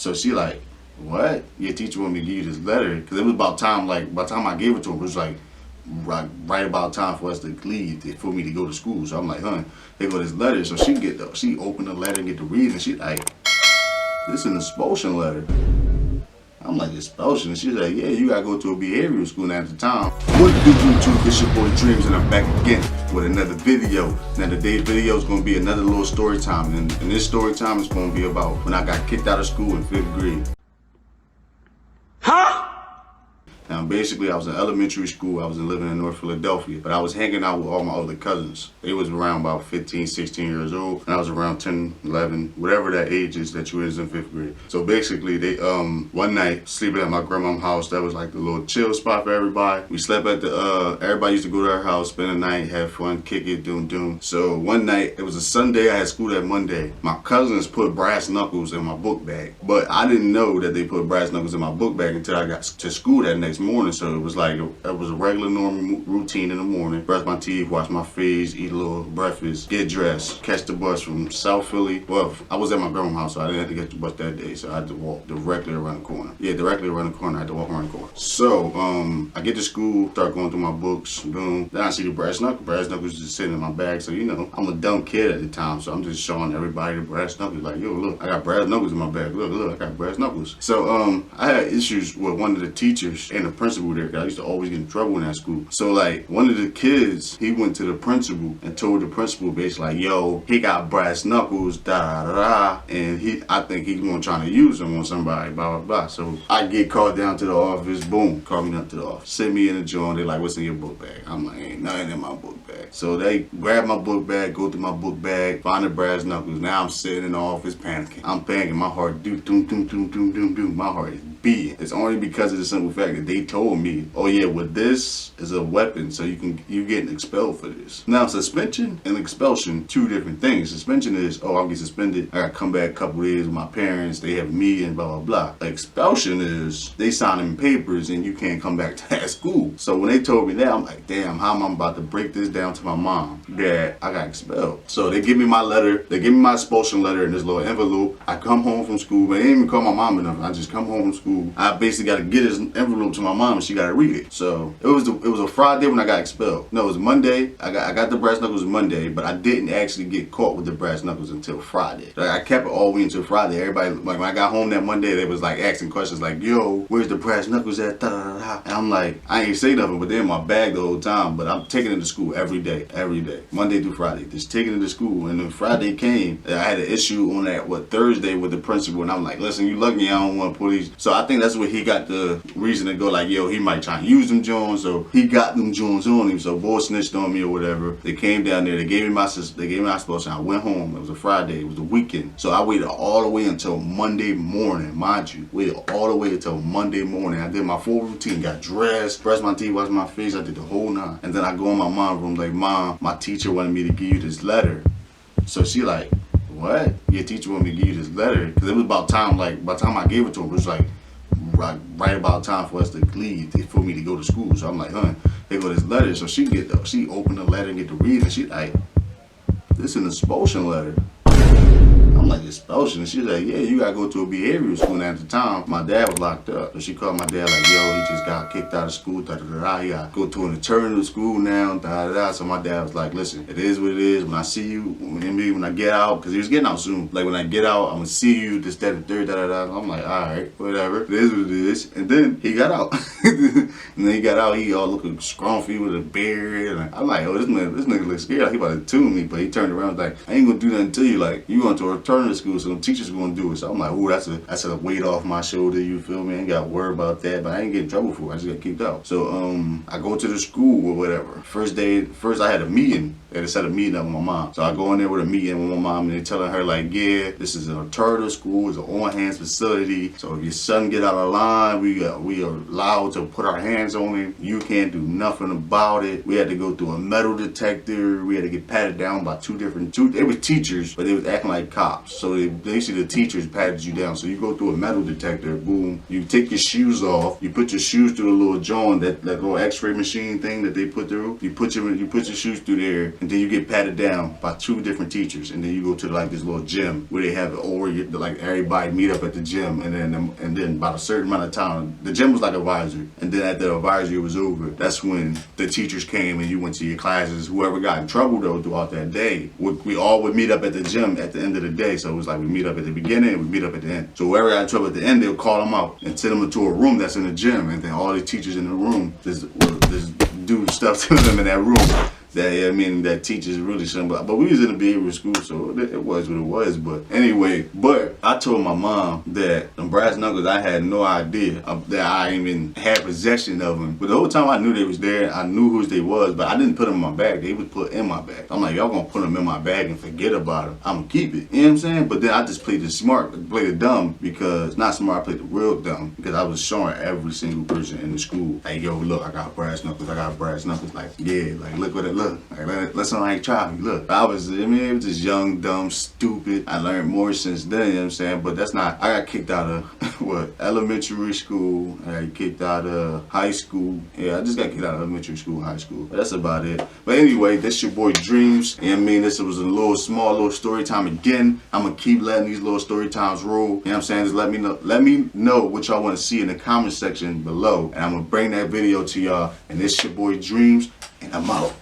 So she like, what? Your teacher wanted me to give you this letter? Because it was about time, like, by the time I gave it to him, it was like, right about time for us to leave, for me to go to school. So I'm like, huh, here go this letter. So she opened the letter and get to read, and she like, this is an expulsion letter. I'm like, expulsion? She's like, yeah, you gotta go to a behavioral school now at the time. What to do, YouTube? It's your boy Dreams, and I'm back again with another video. Now today's video is gonna be another little story time, and this story time is gonna be about when I got kicked out of school in 5th grade. Huh? Now, basically, I was in elementary school. I was living in North Philadelphia, but I was hanging out with all my other cousins. They was around about 15, 16 years old, and I was around 10, 11, whatever that age is that you is in 5th grade. So basically, they one night sleeping at my grandma's house. That was like the little chill spot for everybody. We slept at the everybody used to go to our house, spend the night, have fun, kick it, doom. So one night, it was a Sunday. I had school that Monday. My cousins put brass knuckles in my book bag, but I didn't know that they put brass knuckles in my book bag until I got to school that next morning. So it was like it was a regular normal routine in the morning. Brush my teeth, wash my face, eat a little breakfast, get dressed, catch the bus from South Philly. Well, I was at my grandma's house, so I didn't have to get the bus that day, so I had to walk directly around the corner. Yeah, directly around the corner. I had to walk around the corner. So I get to school, start going through my books, boom. Then I see the brass knuckles. Brass knuckles just sitting in my bag. So you know, I'm a dumb kid at the time, so I'm just showing everybody the brass knuckles. Like, yo, look, I got brass knuckles in my bag. Look, I got brass knuckles. So I had issues with one of the teachers and the principal there. I used to always get in trouble in that school. So like one of the kids, he went to the principal and told the principal basically like, yo, he got brass knuckles, and I think he's gonna try to use them on somebody, blah, blah, blah. So I get called down to the office, boom, call me down to the office. Send me in the joint, they like, what's in your book bag? I'm like, ain't nothing in my book bag. So they grab my book bag, go through my book bag, find the brass knuckles. Now I'm sitting in the office panicking. I'm panicking, my heart doom. My heart is beating. It's only because of the simple fact that they told me, oh yeah, well this is a weapon, so you getting expelled for this. Now suspension and expulsion, two different things. Suspension is, oh, I'll get suspended, I gotta come back a couple days with my parents, they have me and blah blah blah. Expulsion is they sign them papers and you can't come back to that school. So when they told me that, I'm like, damn, how am I about to break this down to my mom that I got expelled? So they give me my letter, they give me my expulsion letter in this little envelope. I come home from school, but they didn't even call my mom enough. I just come home from school. I basically got to get this envelope to my mom and she got to read it. So it was a Friday when I got expelled. No, it was Monday. I got the brass knuckles Monday, but I didn't actually get caught with the brass knuckles until Friday. Like, I kept it all the way until Friday. Everybody, like when I got home that Monday, they was like asking questions like, yo, where's the brass knuckles at? And I'm like, I ain't say nothing, but they're in my bag the whole time. But I'm taking it to school every day, Monday through Friday, just taking it to school. And then Friday came, I had an issue on that Thursday with the principal, and I'm like, listen, you lucky I don't want to put these. So I think that's where he got the reason to go like, yo, he might try to use them Jones, so he got them Jones on him. So boy snitched on me or whatever. They came down there, they gave me my expulsion. I went home. It was a Friday, it was a weekend. So I waited all the way until Monday morning, mind you. Waited all the way until Monday morning. I did my full routine, got dressed, brushed my teeth, washed my face, I did the whole nine. And then I go in my mom's room like, Mom, my teacher wanted me to give you this letter. So she like, what? Your teacher wanted me to give you this letter? Because it was about time, like by the time I gave it to him, it was like right about time for us to leave, for me to go to school. So I'm like, huh, here go this letter. So she opened the letter and get to read, and she like, this is an expulsion letter. I'm like, expulsion? She's like, yeah, you gotta go to a behavioral school. And at the time, my dad was locked up. So she called my dad like, yo, he just got kicked out of school, He gotta go to an alternative school now, So my dad was like, listen, it is what it is. When I see you, when I get out, because he was getting out soon. Like, when I get out, I'm gonna see you, this, that, and third, I'm like, all right, whatever. It is what it is. And then he got out. And then he got out, he all looking scrumpy with a beard. And I'm like, oh, this nigga looks scared. Like, he about to tune me. But he turned around like, I ain't gonna do nothing to you. Like, you going to a alternative school, so the teachers gonna do it. So I'm like, ooh, that's a weight off my shoulder, you feel me? I ain't got to worry about that, but I ain't getting in trouble for it. I just got kicked out. So I go to the school or whatever. First I had a meeting. They had to set a meeting up with my mom. So I go in there with a meeting with my mom, and they telling her like, yeah, this is an alternative school, it's an on-hands facility. So if your son get out of line, we are allowed to put our hands on him. You can't do nothing about it. We had to go through a metal detector. We had to get patted down by two. They were teachers, but they was acting like cops. cops. So basically the teachers patted you down. So you go through a metal detector, boom. You take your shoes off. You put your shoes through the little joint, that little X-ray machine thing that they put through. You put your shoes through there, and then you get patted down by 2 different teachers, and then you go to like this little gym where they have it over. Like everybody meet up at the gym, and then about a certain amount of time, the gym was like advisory, and then after the advisory was over, that's when the teachers came and you went to your classes. Whoever got in trouble though throughout that day, we all would meet up at the gym at the end of the day. So it was like we meet up at the beginning and we meet up at the end. So whoever got in trouble at the end, they'll call them out and send them into a room that's in the gym, and then all the teachers in the room just do stuff to them in that room. That teachers really shouldn't. But we was in a behavioral school, so it was what it was. But anyway, I told my mom that them brass knuckles, I had no idea that I even had possession of them. But the whole time I knew they was there, I knew whose they was, but I didn't put them in my bag. They was put in my bag. I'm like, y'all gonna put them in my bag and forget about them. I'm gonna keep it. You know what I'm saying? But then I just played the smart, played the dumb, because not smart, I played the real dumb, because I was showing every single person in the school, like, yo, look, I got brass knuckles. I got brass knuckles. Like, yeah, like look what it look. Like, let's not like try me. Look, it was just young, dumb, stupid. I learned more since then, you know what I'm saying? But that's not, I got kicked out of, elementary school. I got kicked out of high school. Yeah, I just got kicked out of elementary school, high school. But that's about it. But anyway, that's your boy Dreams. You know what I mean? This was a small little story time again. I'm gonna keep letting these little story times roll. You know what I'm saying? Just let me know what y'all want to see in the comment section below. And I'm gonna bring that video to y'all. And this your boy Dreams, and I'm out.